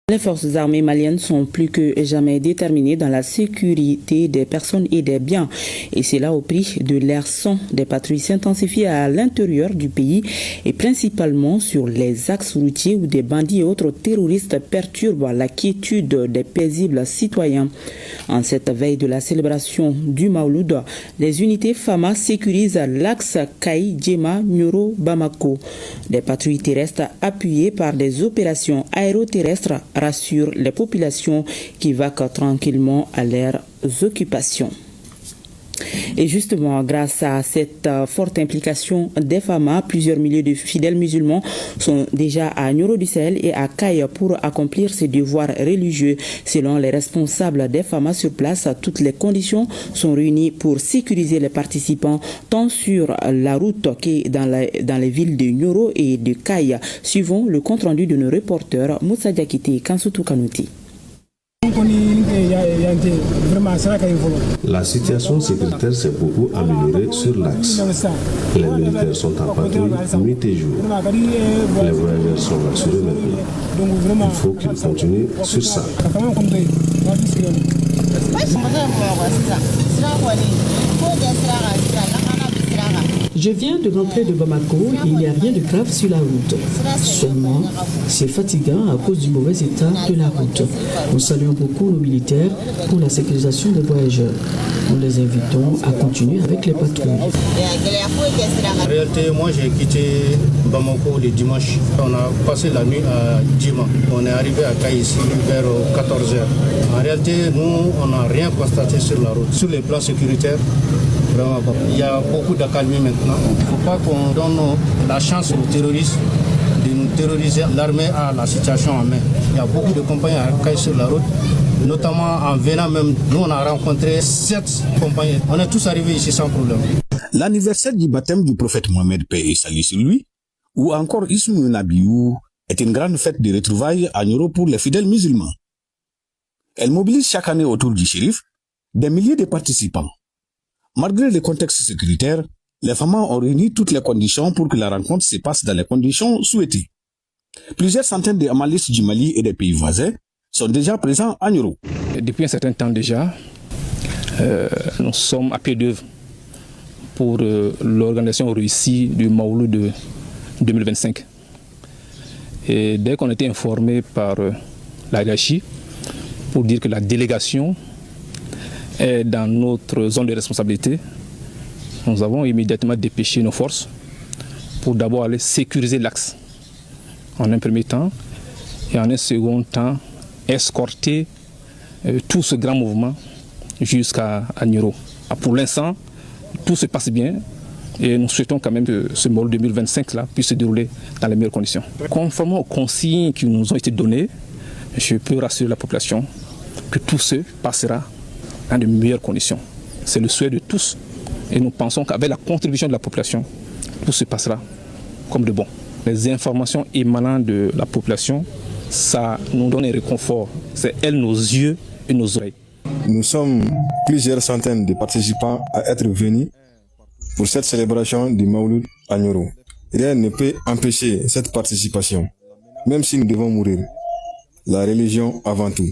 Les forces armées maliennes sont plus que jamais déterminées dans la sécurité des personnes et des biens. Et c'est là au prix de l'air son. Des patrouilles s'intensifient à l'intérieur du pays et principalement sur les axes routiers où des bandits et autres terroristes perturbent la quiétude des paisibles citoyens. En cette veille de la célébration du Maouloud, les unités FAMA sécurisent l'axe Kaï-Djema-Nioro-Bamako. Des patrouilles terrestres appuyées par des opérations aéroterrestres rassurent les populations qui vaquent tranquillement à leurs occupations. Et justement, grâce à cette forte implication des FAMA, plusieurs milliers de fidèles musulmans sont déjà à Nioro du Sahel et à Kaï pour accomplir ces devoirs religieux. Selon les responsables des FAMA sur place, toutes les conditions sont réunies pour sécuriser les participants tant sur la route que dans les villes de Nioro et de Kaï. Suivons le compte-rendu de nos reporters Moussa Diakité et Kansoutou Kanouti. La situation sécuritaire s'est beaucoup améliorée sur l'axe. Les militaires sont en patrouille nuit et jour. Les voyageurs sont rassurés maintenant. Il faut qu'ils continuent sur ça. Je viens de rentrer de Bamako et il n'y a rien de grave sur la route. Seulement, c'est fatigant à cause du mauvais état de la route. Nous saluons beaucoup nos militaires pour la sécurisation des voyageurs. Nous les invitons à continuer avec les patrouilles. En réalité, moi j'ai quitté Bamako le dimanche. On a passé la nuit à Djema. On est arrivé à Kaï ici vers 14h. En réalité, nous, on n'a rien constaté sur la route. Sur les plans sécuritaires, vraiment bon. Il y a beaucoup d'accalmie maintenant. Il ne faut pas qu'on donne la chance aux terroristes de nous terroriser. L'armée a la situation en main. Il y a beaucoup de compagnies à Kaï sur la route. Notamment en venant même, nous on a rencontré 7 compagnies. On est tous arrivés ici sans problème. L'anniversaire du baptême du prophète Mohamed, paix et salut sur lui, ou encore Ismou Nabiou, est une grande fête de retrouvailles à Nioro pour les fidèles musulmans. Elle mobilise chaque année autour du shérif des milliers de participants. Malgré le contexte sécuritaire, les femmes ont réuni toutes les conditions pour que la rencontre se passe dans les conditions souhaitées. Plusieurs centaines de Amalistes du Mali et des pays voisins sont déjà présents à Nioro. Depuis un certain temps déjà, nous sommes à pied d'œuvre pour l'organisation réussie du Maouloud de 2025. Et dès qu'on a été informé par la hiérarchie pour dire que la délégation est dans notre zone de responsabilité, nous avons immédiatement dépêché nos forces pour d'abord aller sécuriser l'axe en un premier temps et en un second temps escorter tout ce grand mouvement jusqu'à Nioro. Pour l'instant, tout se passe bien et nous souhaitons quand même que ce Maouloud 2025 là puisse se dérouler dans les meilleures conditions. Conformément aux consignes qui nous ont été données, je peux rassurer la population que tout se passera dans de meilleures conditions. C'est le souhait de tous et nous pensons qu'avec la contribution de la population, tout se passera comme de bon. Les informations émanant de la population, ça nous donne un réconfort. C'est elle, nos yeux et nos oreilles. Nous sommes plusieurs centaines de participants à être venus pour cette célébration du Maouloud à Nioro. Rien ne peut empêcher cette participation, même si nous devons mourir. La religion avant tout.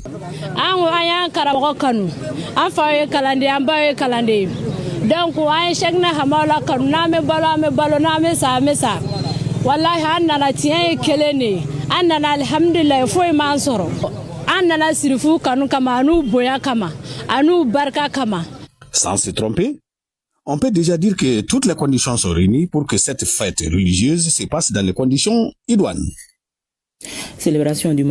Donc, wallahi annana tiɲɛ kelene annana alhamdulillah foi man sɔrɔ annana sirifu kanu kama anu bonya kama anu barka kama. Sans se tromper, on peut déjà dire que toutes les conditions sont réunies pour que cette fête religieuse se passe dans les conditions idoines. Célébration du